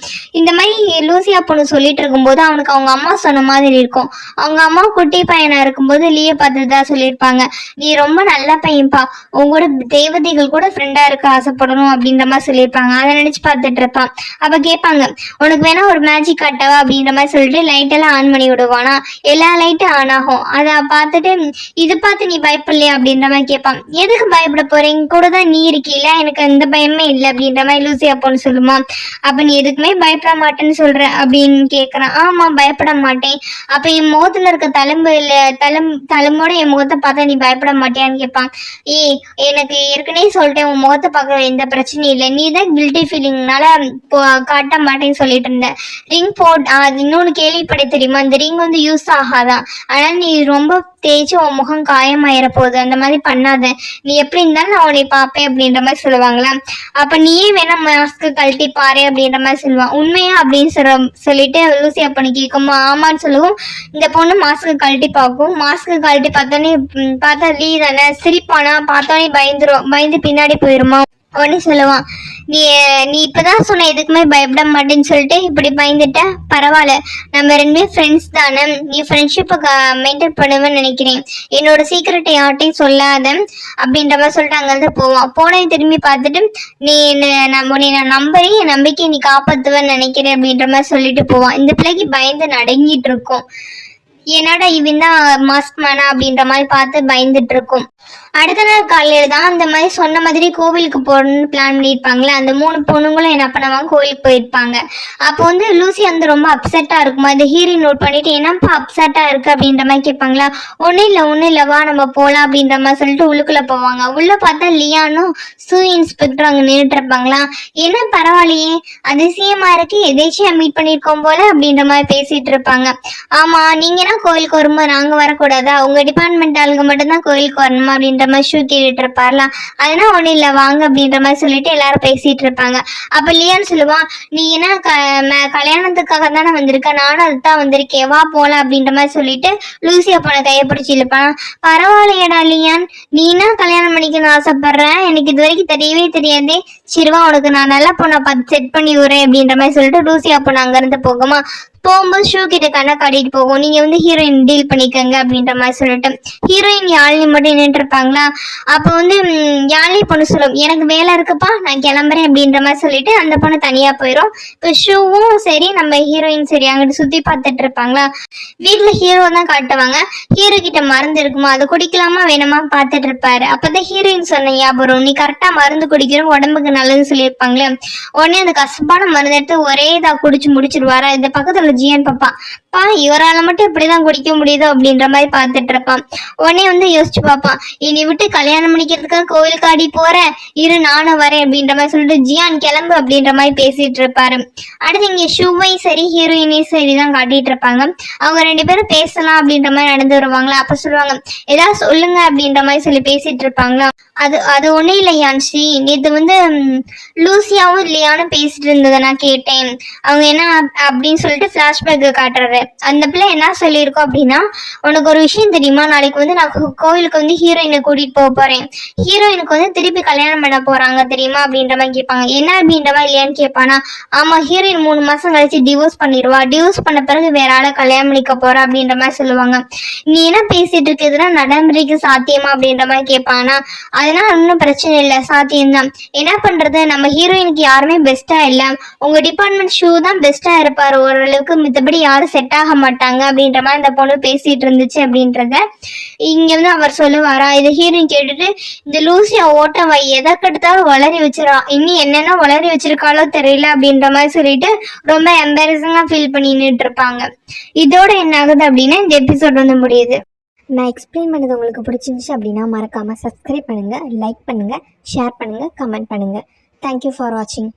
இந்த மாதிரி லூசியா பொண்ணு சொல்லிட்டு இருக்கும்போது அவனுக்கு அவங்க அம்மா சொன்ன மாதிரி இருக்கும். அவங்க அம்மா குட்டி பையனா இருக்கும்போது லீய பார்த்துட்டு தான் சொல்லியிருப்பாங்க, நீ ரொம்ப நல்ல பையன்பா, உங்க கூட தேவதைகள் கூட ஃப்ரெண்டா இருக்க ஆசைப்படணும் அப்படின்ற மாதிரி சொல்லியிருப்பாங்க. அதை நினைச்சு பார்த்துட்டு இருப்பான். அப்ப கேட்பாங்க, உனக்கு வேணா ஒரு மேஜிக் காட்டவா அப்படின்ற மாதிரி சொல்லிட்டு லைட் எல்லாம் ஆன் பண்ணி விடுவானா. எல்லா லைட்டும் ஆன் ஆகும். அதை பார்த்துட்டு இது பார்த்து நீ பயப்படலையா அப்படின்ற மாதிரி கேட்பான். எதுக்கு பயப்பட போறேன், கூட தான் நீ இருக்கீல, எனக்கு எந்த பயமே இல்லை அப்படின்ற மாதிரி லூசியா பொண்ணு சொல்லுமா. அப்ப நீ எதுக்குமே பயப்பட மாட்டேன்னு சொல்ற அப்படின்னு கேட்கறான். ஆமா பயப்பட மாட்டேன், அப்ப என் முகத்துல இருக்க தழும்போட என் முகத்தை பார்த்தா நீ பயப்பட மாட்டியான்னு கேட்பான். எனக்கு ஏற்கனவே சொல்லிட்டேன், உன் முகத்தை பார்க்க எந்த பிரச்சனையும் இல்லை, நீ தான் கில்ட்டி ஃபீலிங்னால காட்ட மாட்டேன்னு சொல்லிட்டு இருந்த. ரிங் இன்னொன்னு கேள்விப்பட தெரியுமா, இந்த ரிங் வந்து யூஸ் ஆகாதான், ஆனா நீ ரொம்ப தேய்ச்சி உன் முகம் காயமாயிர போகுது, அந்த மாதிரி பண்ணாத, நீ எப்படி இருந்தாலும் நான் உன்னை பார்ப்பேன் அப்படின்ற மாதிரி சொல்லுவாங்களா. அப்ப நீயே வேணா மாஸ்க் கழட்டி பாரு அப்படின்ற மாதிரி சொல்லுவான். உண்மையா அப்படின்னு சொல்லிட்டு லூசியா பொண்ணு கேட்கும். ஆமான்னு சொல்லுவோம். இந்த பொண்ணு மாஸ்க் கழட்டி பார்க்கும். மாஸ்க் கழட்டி பார்த்தா லீ தானே, சிரிப்பானா, பார்த்தோன்னே பயந்து பின்னாடி போயிருமா. உடனே சொல்லுவான், நீ நீ இப்பதான் சொன்ன எதுக்குமே பயப்பட மாட்டேன்னு சொல்லிட்டு இப்படி பயந்துட்ட, பரவாயில்ல, நம்ம ரெண்டுமே ஃப்ரெண்ட்ஸ் தானே, நீ ஃப்ரெண்ட்ஷிப்பை மெயின்டைன் பண்ணுவேன்னு நினைக்கிறேன், என்னோட சீக்கிரட்டை யார்ட்டையும் சொல்லாத அப்படின்ற மாதிரி சொல்லிட்டு அங்கேருந்து போவான். போனே திரும்பி பார்த்துட்டு, நீ நான் நம்புறேன், என் நம்பிக்கையை நீ காப்பாத்துவேன்னு நினைக்கிறேன் அப்படின்ற மாதிரி சொல்லிட்டு போவான். இந்த பிள்ளைக்கு பயந்து நடுங்கிட்டு இருக்கும். என்னடா இவன் தான் மாஸ்க் மேனா அப்படின்ற மாதிரி பார்த்து பயந்துட்டு இருக்கும். அடுத்த நாள் காலையில தான் அந்த மாதிரி சொன்ன மாதிரி கோவிலுக்கு போகணும்னு பிளான் பண்ணியிருப்பாங்களே, அந்த 3 பொண்ணுங்களும் என்ன பண்ணுவாங்க, கோவிலுக்கு போயிருப்பாங்க. அப்போ வந்து லூசி வந்து ரொம்ப அப்செட்டாக இருக்குமா, அந்த ஹீரோயின் நோட் பண்ணிட்டு என்னப்பா அப்செட்டாக இருக்கு அப்படின்ற மாதிரி கேட்பாங்களா. ஒன்றும் இல்லை வா நம்ம போகலாம் அப்படின்ற மாதிரி சொல்லிட்டு உள்ளுக்குள்ளே போவாங்க. உள்ளே பார்த்தா லியானும் இன்ஸ்பெக்டர் அங்கே நின்றுட்டு இருப்பாங்களா. என்ன பரவாயில்லையே, அதிசயமா இருக்கு, எதேச்சியா மீட் பண்ணியிருக்கோம் போல அப்படின்ற மாதிரி பேசிட்டு இருப்பாங்க. ஆமா, நீங்கன்னா கோயிலுக்கு வரும்போது நாங்க வரக்கூடாதா, உங்க டிபார்ட்மெண்ட் ஆளுங்க மட்டும்தான் கோயிலுக்கு வரணுமா அப்படின்ற மாதிரி ஷூ கேட்டுட்டு இருப்பார்லாம். அதெல்லாம் ஒன்றும் இல்லை வாங்க அப்படின்ற மாதிரி சொல்லிட்டு எல்லாரும் பேசிட்டு இருப்பாங்க. அப்ப லியான் சொல்லுவான், நீ என்ன கல்யாணத்துக்காக தானே வந்திருக்க, நானும் அதுதான் வந்திருக்கேன், வா போல அப்படின்ற மாதிரி சொல்லிட்டு லூசி அப்பனை கையை பிடிச்சி இழுப்பான். பரவாயில்லையடா லியான், நீ என்ன கல்யாணம் பண்ணிக்கணும்னு ஆசைப்படுறேன், எனக்கு இது வரைக்கும் தெரியவே தெரியாதே, சிறுவா உனக்கு நான் நல்ல பொண்ணை பார்த்து செட் பண்ணி விடுறேன் அப்படின்ற மாதிரி சொல்லிட்டு லூசி அப்பனை அங்கிருந்து போகுமா. போகும்போது ஷூ கிட்ட கண்ணை காட்டிட்டு போகும். நீங்க வந்து ஹீரோயின் டீல் பண்ணிக்கங்க அப்படின்ற மாதிரி சொல்லிட்டு ஹீரோயின் யாழினி மட்டும் நின்றுட்டு இருப்பாங்களா. அப்போ வந்து யாழினி பொண்ணு சொல்லும், எனக்கு வேலை இருக்குப்பா நான் கிளம்புறேன் அப்படின்ற மாதிரி சொல்லிட்டு அந்த பொண்ணு தனியா போயிடும். இப்போ ஷூவும் சரி நம்ம ஹீரோயின் சரி அங்கிட்டு சுத்தி பார்த்துட்டு இருப்பாங்களா. வீட்டுல ஹீரோ தான் காட்டுவாங்க. ஹீரோ கிட்ட மருந்து இருக்குமா, அதை குடிக்கலாமா வேணுமா பார்த்துட்டு இருப்பாரு. அப்பதான் ஹீரோயின் சொன்ன ஞாபகம், நீ கரெக்டா மருந்து குடிக்கணும் உடம்புக்கு நல்லதுன்னு சொல்லியிருப்பாங்களே. உடனே அந்த கசப்பான மருந்து எடுத்து ஒரே இதா குடிச்சு முடிச்சிருவாரா. இந்த பக்கத்துல ஜியான் பாப்பா இவரால மட்டும் இப்படிதான் குடிக்க முடியுதோ அப்படின்ற மாதிரி பார்த்துட்டு இருப்பான். உடனே வந்து யோசிச்சு பார்ப்பான், இனி விட்டு கல்யாணம் பண்ணிக்கிறதுக்காக கோவிலுக்கு ஆடி போறேன், இரு நானும் வரேன் அப்படின்ற மாதிரி சொல்லிட்டு ஜியான் கிளம்பு அப்படின்ற மாதிரி பேசிட்டு இருப்பாரு. அடுத்து இங்க ஷூவையும் சரி ஹீரோயினையும் சரி தான் காட்டிட்டு இருப்பாங்க. அவங்க 2 பேரும் பேசலாம் அப்படின்ற மாதிரி நடந்து வருவாங்களா. அப்ப சொல்லுவாங்க, ஏதாவது சொல்லுங்க அப்படின்ற மாதிரி சொல்லி பேசிட்டு இருப்பாங்களா. அது ஒண்ணும் இல்லை யான்சி, நேற்று வந்து லூசியாவும் இல்லையானும் பேசிட்டு இருந்ததை நான் கேட்டேன், அவங்க என்ன அப்படின்னு சொல்லிட்டு பிளாஷ்பேக் காட்டுறாரு. அந்த பிள்ளை என்ன சொல்லியிருக்கோம் அப்படின்னா, உனக்கு ஒரு விஷயம் தெரியுமா, நாளைக்கு வந்து நான் கோவிலுக்கு வந்து ஹீரோயினை கூட்டிட்டு போக போறேன், ஹீரோயினுக்கு வந்து திருப்பி கல்யாணம் பண்ண போறாங்க தெரியுமா அப்படின்ற மாதிரி கேட்பாங்க. என்ன அப்படின்ற மாதிரி இல்லையான்னு கேட்பானா. ஆமா, ஹீரோயின் 3 மாசம் கழிச்சு டிவோர்ஸ் பண்ணிடுவா, டிவோர்ஸ் பண்ண பிறகு வேற ஆளை கல்யாணம் பண்ணிக்க போறா அப்படின்ற மாதிரி சொல்லுவாங்க. நீ என்ன பேசிட்டு இருக்கிறதுனா நடைமுறைக்கு சாத்தியமா அப்படின்ற மாதிரி கேட்பானா. அதனால ஒன்றும் பிரச்சனை இல்லை, சாத்தியம்தான், என்ன பண்றது, நம்ம ஹீரோயினுக்கு யாருமே பெஸ்டா இல்ல, உங்க டிபார்ட்மெண்ட் ஷூ தான் பெஸ்டா இருப்பாரு ஓரளவுக்கு, மித்தபடி யாரும் செட் ஆக மாட்டாங்க அப்படின்ற மாதிரி அந்த பொண்ணு பேசிட்டு இருந்துச்சு அப்படின்றத இங்க வந்து அவர் சொல்லுவாரா. இதை ஹீரோயின் கேட்டுட்டு, இந்த லூசியா ஓட்டவை எதற்கெடுத்தாலும் வளரி வச்சிடா, இன்னும் என்னென்ன வளரி வச்சிருக்காளோ தெரியல அப்படின்ற மாதிரி சொல்லிட்டு ரொம்ப எம்பாரசிங்கா ஃபீல் பண்ணி நின்றுட்டு இருப்பாங்க. இதோட என்ன ஆகுது அப்படின்னா இந்த எபிசோட் வந்து முடியுது. நான் எக்ஸ்பிளைன் பண்ணது உங்களுக்கு பிடிச்சிருந்துச்சு அப்படின்னா மறக்காமல் சப்ஸ்கிரைப் பண்ணுங்கள், லைக் பண்ணுங்கள், ஷேர் பண்ணுங்கள், கமெண்ட் பண்ணுங்கள். தேங்க்யூ ஃபார் வாட்சிங்.